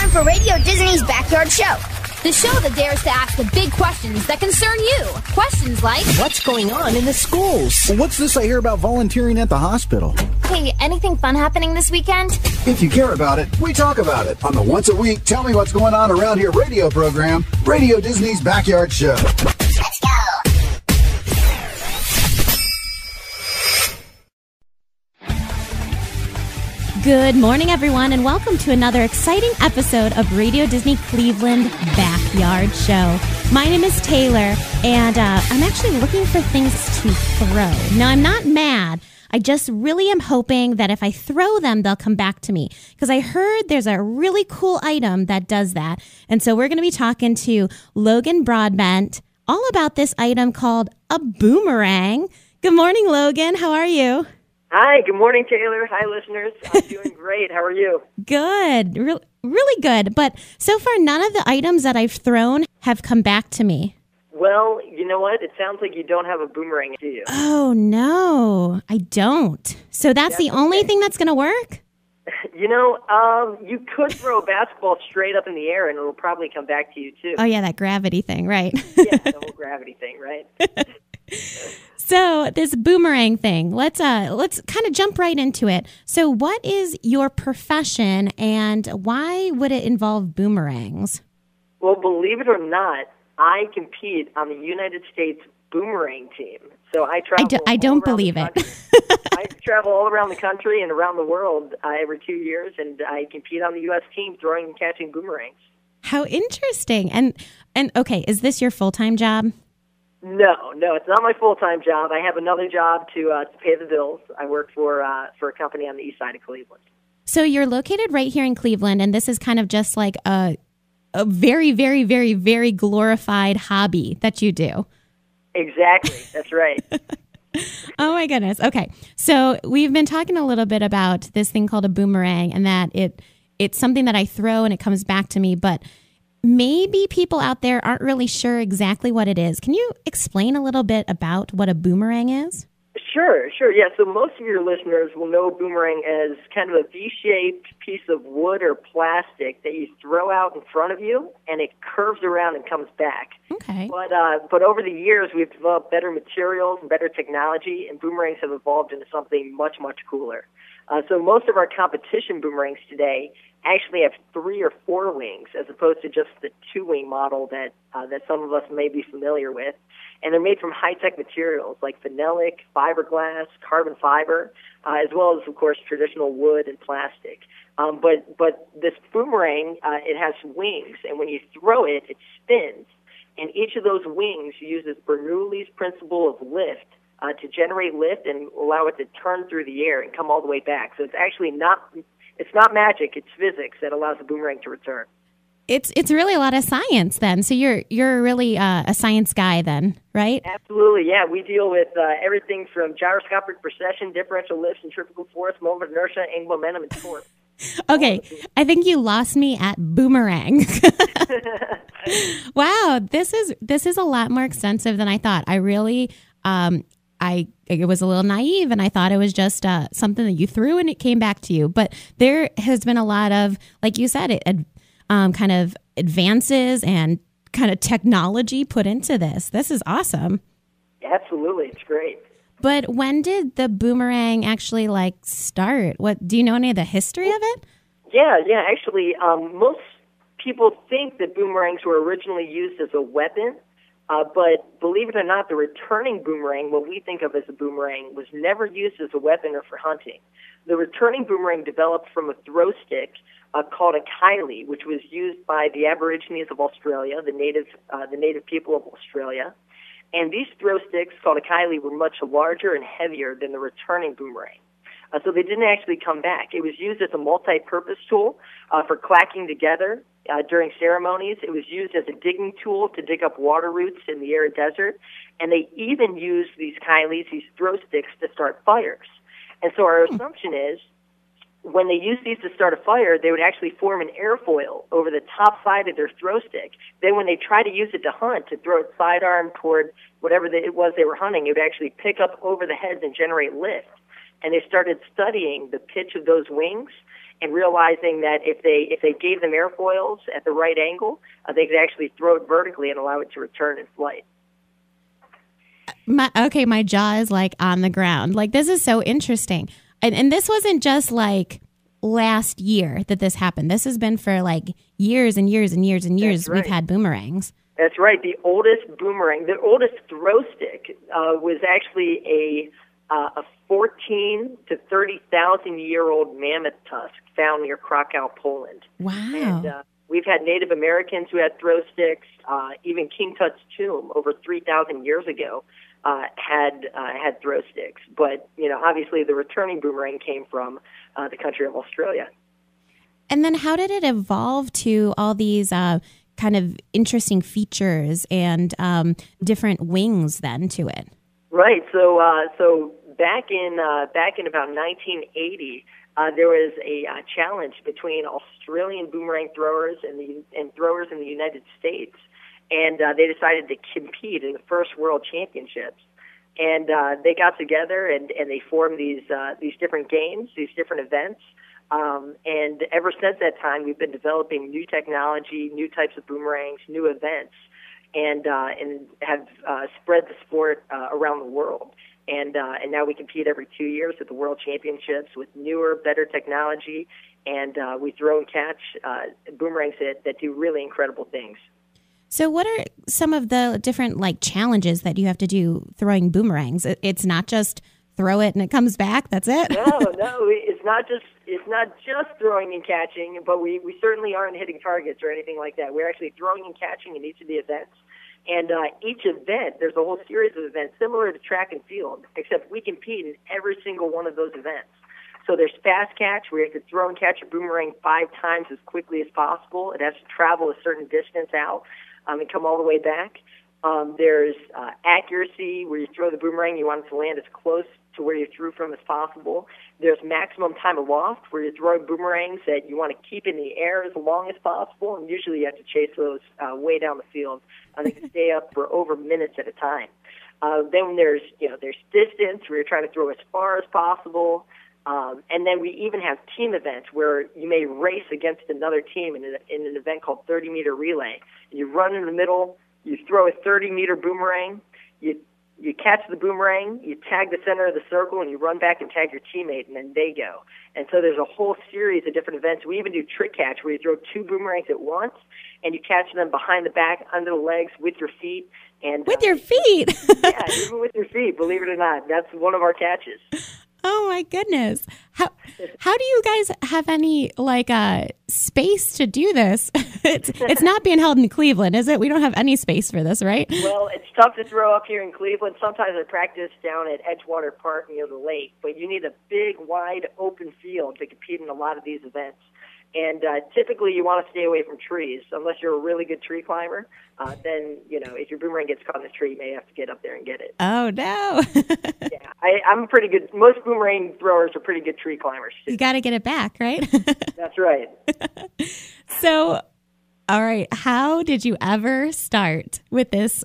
time for Radio Disney's Backyard Show. The show that dares to ask the big questions that concern you. Questions like, what's going on in the schools? Well, what's this I hear about volunteering at the hospital? hey, anything fun happening this weekend? If you care about it, we talk about it on the once a week Tell Me What's Going On Around Here radio program, Radio Disney's Backyard Show. Let's go. Good morning, everyone, and welcome to another exciting episode of Radio Disney Cleveland Backyard Show. My name is Taylor, and I'm actually looking for things to throw. Now, I'm not mad. I just really am hoping that if I throw them, they'll come back to me, because I heard there's a really cool item that does that. And so we're going to be talking to Logan Broadbent all about this item called a boomerang. Good morning, Logan. How are you? Hi, good morning, Taylor. Hi, listeners. I'm doing great. How are you? Good. Really good. But so far, none of the items that I've thrown have come back to me. Well, you know what? It sounds like you don't have a boomerang, do you? Oh, no, I don't. So that's the only thing that's going to work? You know, you could throw a basketball straight up in the air, and it'll probably come back to you, too. Oh, yeah, that gravity thing, right? Yeah, the whole gravity thing, right? So this boomerang thing, let's kind of jump right into it. So what is your profession, and why would it involve boomerangs? Well, believe it or not, I compete on the United States boomerang team. So I travel. I don't believe it. I travel all around the country and around the world every 2 years, and I compete on the U.S. team throwing and catching boomerangs. How interesting! And okay, is this your full-time job? No, it's not my full-time job. I have another job to pay the bills. I work for a company on the east side of Cleveland. So you're located right here in Cleveland, and this is kind of just like a very, very, very, very glorified hobby that you do. Exactly. That's right. Oh, my goodness. Okay. So we've been talking a little bit about this thing called a boomerang, and that it's something that I throw and it comes back to me, but maybe people out there aren't really sure exactly what it is. Can you explain a little bit about what a boomerang is? Sure. Yeah, so most of your listeners will know a boomerang as kind of a V-shaped piece of wood or plastic that you throw out in front of you, and it curves around and comes back. Okay. But over the years, we've developed better materials and better technology, and boomerangs have evolved into something much, much cooler. So most of our competition boomerangs today actually have 3 or 4 wings, as opposed to just the 2-wing model that some of us may be familiar with. And they're made from high-tech materials like phenolic, fiberglass, carbon fiber, as well as, of course, traditional wood and plastic. But this boomerang, it has wings, and when you throw it, it spins. And each of those wings uses Bernoulli's principle of lift to generate lift and allow it to turn through the air and come all the way back. So it's actually not magic, it's physics that allows the boomerang to return. It's really a lot of science then. So you're really a science guy then, right? Absolutely, yeah. We deal with everything from gyroscopic precession, differential lifts, centrifugal force, moment of inertia, angular momentum, and torque. Okay, I think you lost me at boomerang. Wow, this is a lot more extensive than I thought. I really it was a little naive, and I thought it was just something that you threw and it came back to you. But there has been a lot of, like you said, kind of advances and kind of technology put into this. This is awesome. Absolutely, it's great. But when did the boomerang actually start? What do you know any of the history of it? Yeah. Actually, most people think that boomerangs were originally used as a weapon. But believe it or not, the returning boomerang, what we think of as a boomerang, was never used as a weapon or for hunting. The returning boomerang developed from a throw stick called a kylie, which was used by the Aborigines of Australia, the native people of Australia. And these throw sticks, called a kylie, were much larger and heavier than the returning boomerang. So they didn't actually come back. It was used as a multi-purpose tool for clacking together during ceremonies. It was used as a digging tool to dig up water roots in the arid desert. And they even used these kylies, these throw sticks, to start fires. And so our assumption is when they used these to start a fire, they would actually form an airfoil over the top side of their throw stick. Then when they try to use it to hunt, to throw it sidearm toward whatever it was they were hunting, it would actually pick up over the heads and generate lift. And they started studying the pitch of those wings, and realizing that if they gave them airfoils at the right angle, they could actually throw it vertically and allow it to return in flight. My jaw is like on the ground. Like, this is so interesting. And this wasn't just like last year that this happened. This has been for like years and years and years and years. We've had boomerangs. That's right. The oldest boomerang, the oldest throw stick, was actually a 14 to 30,000 year old mammoth tusk found near Krakow, Poland. Wow. And we've had Native Americans who had throw sticks. Even King Tut's tomb over 3,000 years ago had throw sticks. But, obviously the returning boomerang came from the country of Australia. And then how did it evolve to all these kind of interesting features and different wings then to it? Right. So back in about 1980, there was a challenge between Australian boomerang throwers and throwers in the United States, and they decided to compete in the first World Championships. And they got together and they formed these different games, these different events. And ever since that time, we've been developing new technology, new types of boomerangs, new events, and have spread the sport around the world. And now we compete every 2 years at the World Championships with newer, better technology, and we throw and catch boomerangs that do really incredible things. So what are some of the different challenges that you have to do throwing boomerangs? It's not just throw it and it comes back. That's it. No, it's not just throwing and catching, but we certainly aren't hitting targets or anything like that. We're actually throwing and catching in each of the events. And each event, there's a whole series of events similar to track and field, except we compete in every single one of those events. So there's fast catch, where you have to throw and catch a boomerang 5 times as quickly as possible. It has to travel a certain distance out and come all the way back. There's accuracy, where you throw the boomerang, you want it to land as close to where you threw from as possible. There's maximum time aloft, where you're throwing boomerangs that you want to keep in the air as long as possible, and usually you have to chase those way down the field. They can stay up for over minutes at a time. Then there's distance, where you're trying to throw as far as possible. And then we even have team events where you may race against another team in an event called 30-meter relay. And you run in the middle, you throw a 30-meter boomerang, you catch the boomerang, you tag the center of the circle, and you run back and tag your teammate, and then they go. And so there's a whole series of different events. We even do trick catch, where you throw 2 boomerangs at once, and you catch them behind the back, under the legs, with your feet. And with your feet? Yeah, even with your feet, believe it or not. That's one of our catches. Oh my goodness! How do you guys have any space to do this? It's not being held in Cleveland, is it? We don't have any space for this, right? Well, it's tough to throw up here in Cleveland. Sometimes I practice down at Edgewater Park near the lake, but you need a big, wide, open field to compete in a lot of these events. And typically you want to stay away from trees, unless you're a really good tree climber. Then, if your boomerang gets caught in a tree, you may have to get up there and get it. Oh, no. Yeah, I'm pretty good. Most boomerang throwers are pretty good tree climbers, too. You got to get it back, right? That's right. So, all right, how did you ever start with this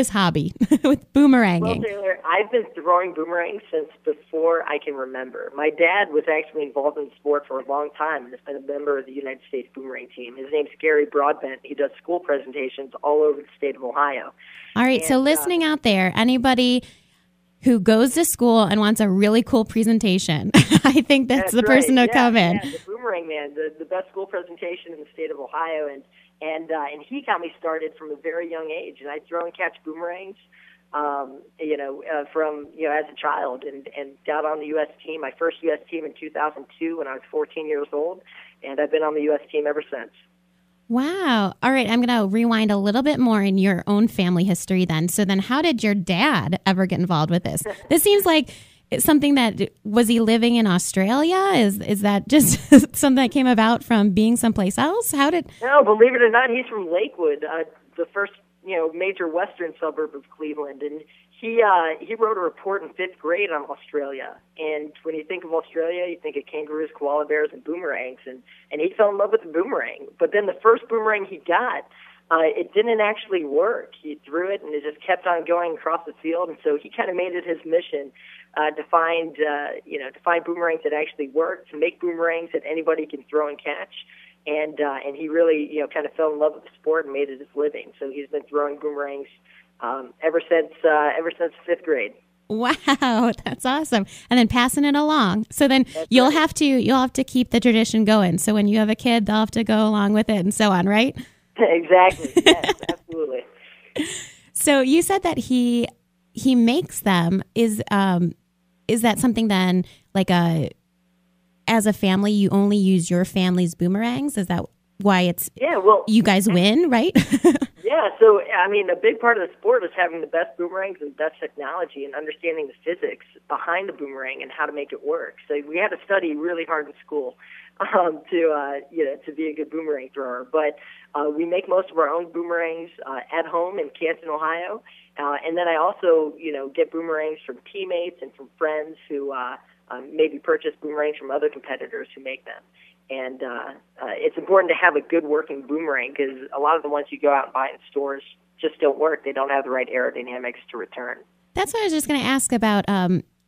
hobby, with boomeranging? Well, Taylor, I've been throwing boomerangs since before I can remember. My dad was actually involved in the sport for a long time and has been a member of the United States boomerang team. His name's Gary Broadbent. He does school presentations all over the state of Ohio. All right, so listening out there, anybody who goes to school and wants a really cool presentation, I think that's the person to come in. Yeah, the Boomerang Man, the best school presentation in the state of Ohio, and he got me started from a very young age, and I throw and catch boomerangs, from as a child, and got on the U.S. team, my first U.S. team in 2002 when I was 14 years old, and I've been on the U.S. team ever since. Wow. All right, I'm going to rewind a little bit more in your own family history then. So then how did your dad ever get involved with this? This seems like something that, was he living in Australia? Is that just something that came about from being someplace else? No, believe it or not, he's from Lakewood, the first, major western suburb of Cleveland, and he wrote a report in 5th grade on Australia. And when you think of Australia, you think of kangaroos, koala bears, and boomerangs, and he fell in love with the boomerang. But then the first boomerang he got, it didn't actually work. He threw it, and it just kept on going across the field, and so he kind of made it his mission to find boomerangs that actually work, to make boomerangs that anybody can throw and catch. And he really, kind of fell in love with the sport and made it his living. So he's been throwing boomerangs ever since fifth grade. Wow, that's awesome. And then passing it along. So then you'll have to keep the tradition going. So when you have a kid, they'll have to go along with it and so on, right? Exactly. Yes, absolutely. So you said that he makes them. Is that something then, like, as a family, you only use your family's boomerangs? Is that why it's you guys win, right? Yeah, so, I mean, a big part of the sport is having the best boomerangs and best technology and understanding the physics behind the boomerang and how to make it work. So we had to study really hard in school to be a good boomerang thrower. But we make most of our own boomerangs at home in Canton, Ohio. And then I also, get boomerangs from teammates and from friends who maybe purchase boomerangs from other competitors who make them. And it's important to have a good working boomerang because a lot of the ones you go out and buy in stores just don't work. They don't have the right aerodynamics to return. That's what I was just going to ask about.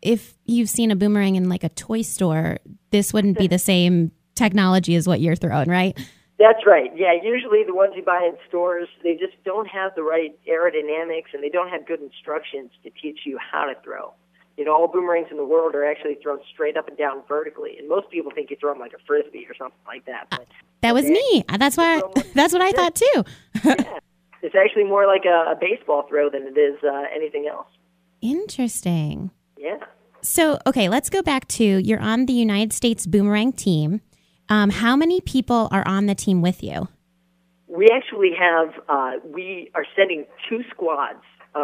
If you've seen a boomerang in like a toy store, this wouldn't be the same technology as what you're throwing, right? That's right. Yeah, usually the ones you buy in stores, they just don't have the right aerodynamics and they don't have good instructions to teach you how to throw. All boomerangs in the world are actually thrown straight up and down vertically, and most people think you throw them like a frisbee or something like that. But that was me. That's what I thought too. Yeah. It's actually more like a baseball throw than it is anything else. Interesting. Yeah. So, okay, let's go back to you're on the United States Boomerang team. How many people are on the team with you? We actually have, we are sending 2 squads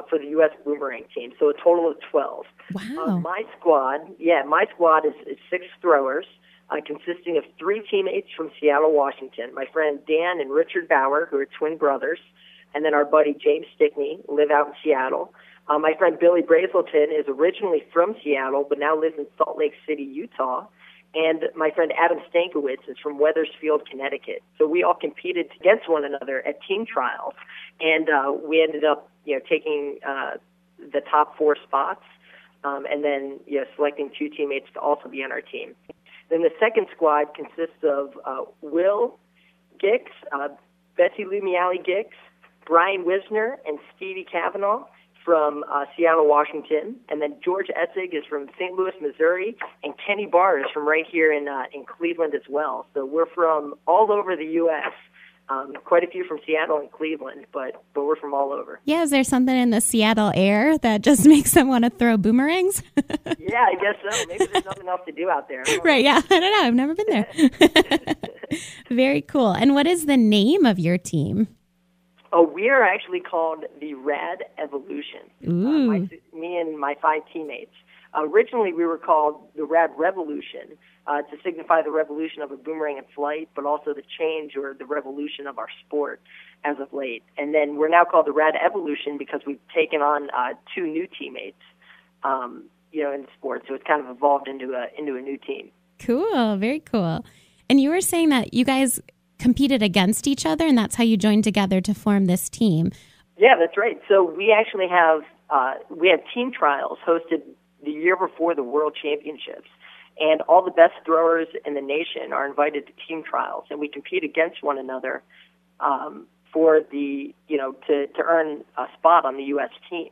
for the U.S. Boomerang team, so a total of 12. Wow. My squad is 6 throwers, consisting of 3 teammates from Seattle, Washington. My friend Dan and Richard Bauer, who are twin brothers, and then our buddy James Stickney, live out in Seattle. My friend Billy Brazelton is originally from Seattle, but now lives in Salt Lake City, Utah. And my friend Adam Stankiewicz is from Wethersfield, Connecticut. So we all competed against one another at team trials, and we ended up, taking the top 4 spots, and then selecting 2 teammates to also be on our team. Then the second squad consists of Will Gix, Betsy Lumiali Gix, Brian Wisner, and Stevie Cavanaugh from Seattle, Washington, and then George Essig is from St. Louis, Missouri, and Kenny Barr is from right here in Cleveland as well. So we're from all over the U.S., quite a few from Seattle and Cleveland, but we're from all over. Yeah, is there something in the Seattle air that just makes them want to throw boomerangs? Yeah, I guess so. Maybe there's nothing else to do out there. Right, yeah, I don't know. I've never been there. Very cool. And what is the name of your team? Oh, we are actually called the Rad Evolution. Me and my 5 teammates. Originally, we were called the Rad Revolution to signify the revolution of a boomerang in flight, but also the change or the revolution of our sport as of late. And then we're now called the Rad Evolution because we've taken on 2 new teammates, in the sport. So it's kind of evolved into a new team. Cool, very cool. And you were saying that you guys competed against each other, and that's how you joined together to form this team. Yeah, that's right. So we actually have team trials hosted the year before the World Championships, and all the best throwers in the nation are invited to team trials, and we compete against one another for the to earn a spot on the U.S. team.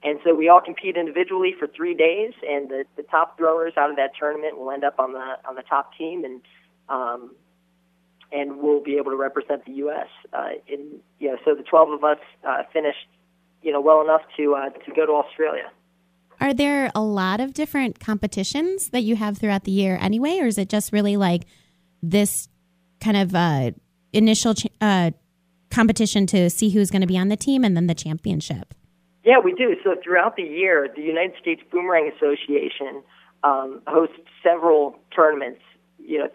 And so we all compete individually for 3 days, and the top throwers out of that tournament will end up on the top team, and we'll be able to represent the U.S. So the 12 of us finished, well enough to go to Australia. Are there a lot of different competitions that you have throughout the year anyway, or is it just really like this kind of initial competition to see who's going to be on the team and then the championship? Yeah, we do. So throughout the year, the United States Boomerang Association hosts several tournaments,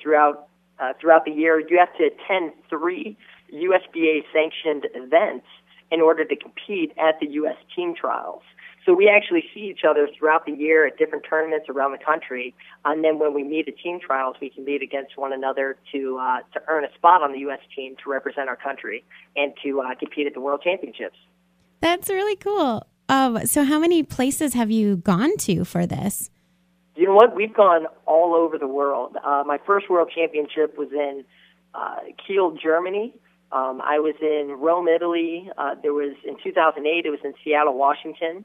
throughout the year. You have to attend 3 USBA-sanctioned events in order to compete at the U.S. team trials. So we actually see each other throughout the year at different tournaments around the country, and then when we meet at team trials, we compete against one another to earn a spot on the U.S. team to represent our country and to compete at the World Championships. That's really cool. So how many places have you gone to for this? You know what? We've gone all over the world. My first World Championship was in Kiel, Germany. I was in Rome, Italy. In 2008, it was in Seattle, Washington.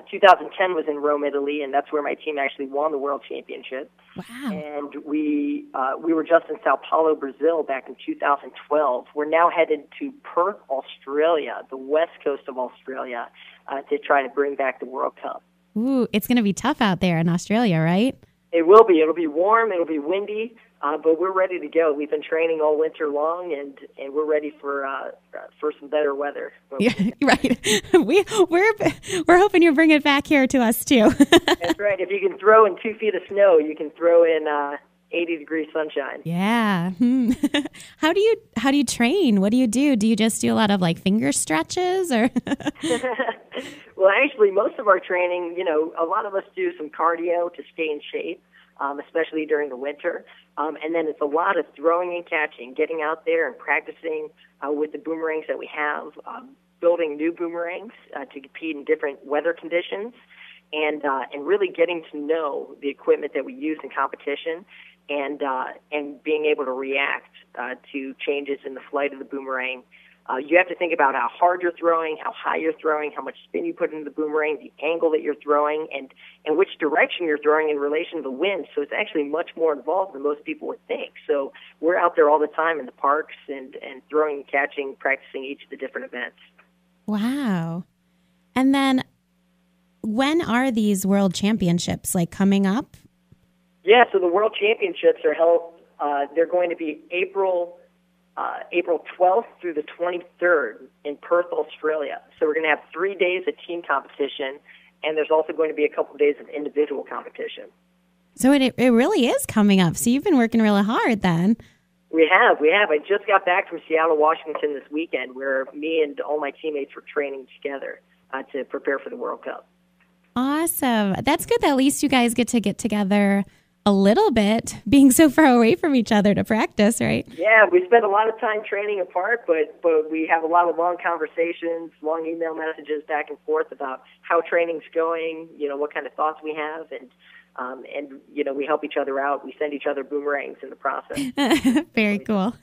2010 was in Rome, Italy, and that's where my team actually won the World Championship. Wow. And we were just in Sao Paulo, Brazil back in 2012. We're now headed to Perth, Australia, the west coast of Australia, to try to bring back the World Cup. Ooh, it's going to be tough out there in Australia, right? It will be. It'll be warm. It'll be windy, but we're ready to go. We've been training all winter long, and we're ready for some better weather. Yeah, right. We're hoping you bring it back here to us too. That's right. If you can throw in 2 feet of snow, you can throw in 80-degree sunshine. Yeah. How do you train? What do you do? Do you just do a lot of like finger stretches or? Well, actually, most of our training, a lot of us do some cardio to stay in shape, especially during the winter. And then it's a lot of throwing and catching, getting out there and practicing with the boomerangs that we have, building new boomerangs to compete in different weather conditions, and really getting to know the equipment that we use in competition, and being able to react to changes in the flight of the boomerang. You have to think about how hard you're throwing, how high you're throwing, how much spin you put into the boomerang, the angle that you're throwing, and which direction you're throwing in relation to the wind. So it's actually much more involved than most people would think. So we're out there all the time in the parks and throwing and catching, practicing each of the different events. Wow. And then when are these World Championships, like, coming up? Yeah, so the World Championships are held, they're going to be April 12th through the 23rd in Perth, Australia. So we're going to have 3 days of team competition, and there's also going to be a couple days of individual competition. So it really is coming up. So you've been working really hard then. We have. I just got back from Seattle, Washington this weekend, where me and all my teammates were training together to prepare for the World Cup. Awesome. That's good that at least you guys get together a little bit, being so far away from each other to practice, right? Yeah, we spend a lot of time training apart, but we have a lot of long conversations, long email messages back and forth about how training's going, what kind of thoughts we have, and we help each other out. We send each other boomerangs in the process. Very cool.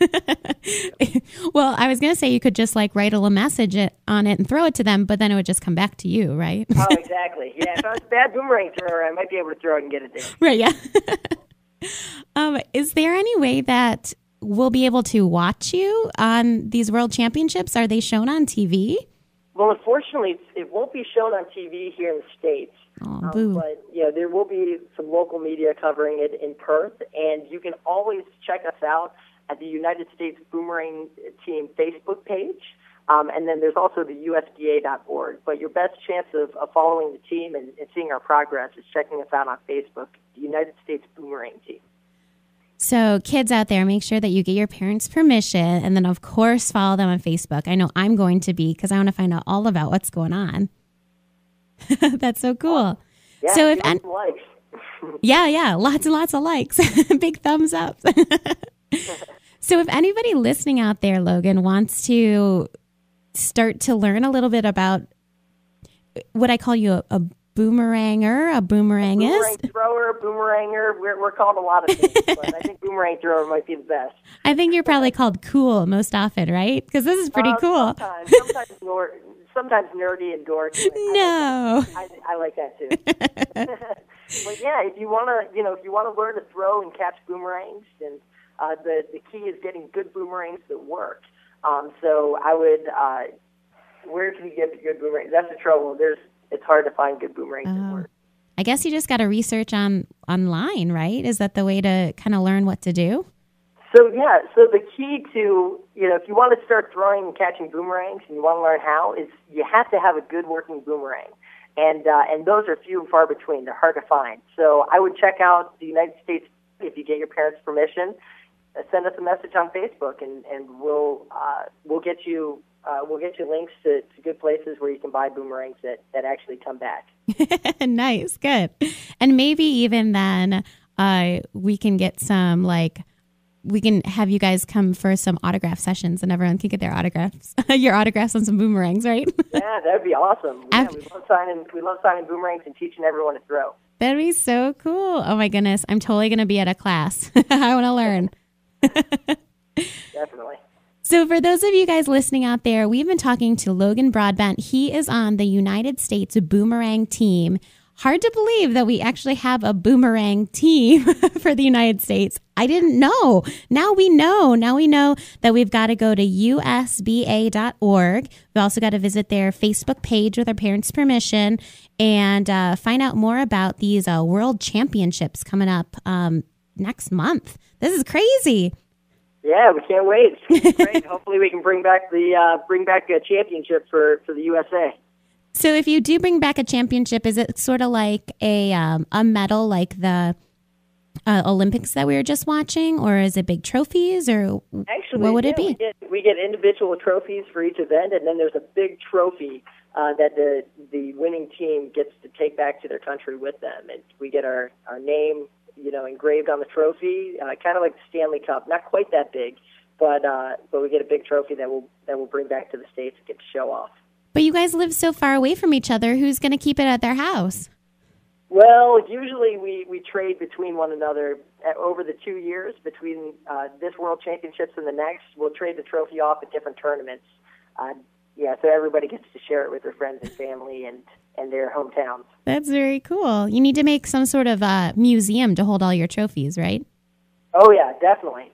Well, I was going to say you could just like write a little message on it and throw it to them, but then it would just come back to you, right? Oh, exactly. Yeah, if I was a bad boomerang thrower, I might be able to throw it and get it there. Right, yeah. Is there any way that we'll be able to watch you on these World Championships? Are they shown on TV? Well, unfortunately, it won't be shown on TV here in the States. Oh, boo. But there will be some local media covering it in Perth, and you can always check us out at the United States Boomerang Team Facebook page, and then there's also the USDA.org. But your best chance of following the team and seeing our progress is checking us out on Facebook, the United States Boomerang Team. So kids out there, make sure that you get your parents' permission, and then, of course, follow them on Facebook. I know I'm going to be, because I want to find out all about what's going on. That's so cool. Yeah, so if likes. yeah, lots and lots of likes. Big thumbs up. So if anybody listening out there, Logan, wants to start to learn a little bit about what I call you a boomeranger, a boomerang is? Boomerang thrower, boomeranger. We're called a lot of things, but I think boomerang thrower might be the best. I think you're probably called cool most often, right? Because this is pretty cool. Sometimes nerdy and dorky. No, I like that too. But yeah, if you want to learn to throw and catch boomerangs, then the key is getting good boomerangs that work. So I would, where can you get good boomerangs? That's the trouble. It's hard to find good boomerangs that work. I guess you just got to research online, right? Is that the way to kind of learn what to do? So the key to, if you want to start throwing and catching boomerangs and you want to learn how, is you have to have a good working boomerang. And those are few and far between. They're hard to find. So I would check out the United States, if you get your parents' permission, send us a message on Facebook, and we'll get you links to good places where you can buy boomerangs that actually come back. Nice, good. And maybe even then we can get some we can have you guys come for some autograph sessions and everyone can get their autographs, your autographs on some boomerangs, right? Yeah, that'd be awesome. Yeah, we love signing boomerangs and teaching everyone to throw. That'd be so cool. Oh my goodness. I'm totally going to be at a class. I want to learn. Definitely. So for those of you guys listening out there, we've been talking to Logan Broadbent. He is on the United States Boomerang team. Hard to believe that we actually have a Boomerang team for the United States. I didn't know. Now we know. Now we know that we've got to go to usba.org. We also got to visit their Facebook page with our parents' permission and find out more about these world championships coming up next month. This is crazy. Yeah, we can't wait. It's great. Hopefully we can bring back a championship for the USA. So if you do bring back a championship, is it sort of like a medal like the Olympics that we were just watching, or is it big trophies, or actually, what would it be? We get individual trophies for each event, and then there's a big trophy that the winning team gets to take back to their country with them, and we get our name, engraved on the trophy, kind of like the Stanley Cup, not quite that big, but we get a big trophy that we'll bring back to the States and get to show off. But you guys live so far away from each other. Who's going to keep it at their house? Well, usually we trade between one another over the 2 years between this World Championships and the next. We'll trade the trophy off at different tournaments. So everybody gets to share it with their friends and family and their hometowns. That's very cool. You need to make some sort of museum to hold all your trophies, right? Oh, yeah, definitely.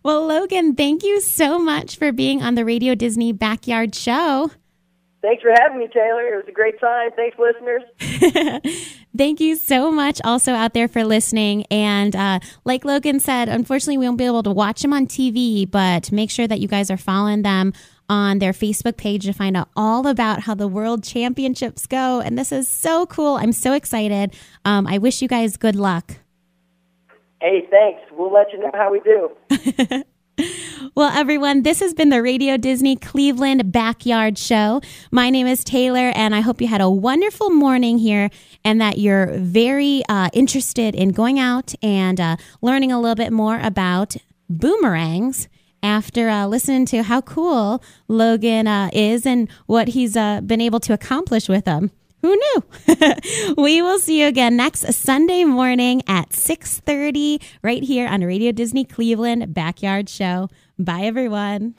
Well, Logan, thank you so much for being on the Radio Disney Backyard Show. Thanks for having me, Taylor. It was a great time. Thanks, listeners. Thank you so much also out there for listening. And like Logan said, unfortunately, we won't be able to watch them on TV, but make sure that you guys are following them on their Facebook page to find out all about how the World Championships go. And this is so cool. I'm so excited. I wish you guys good luck. Hey, thanks. We'll let you know how we do. Well, everyone, this has been the Radio Disney Cleveland Backyard Show. My name is Taylor, and I hope you had a wonderful morning here and that you're very interested in going out and learning a little bit more about boomerangs after listening to how cool Logan is and what he's been able to accomplish with them. Who knew? We will see you again next Sunday morning at 6:30 right here on Radio Disney Cleveland Backyard Show. Bye, everyone.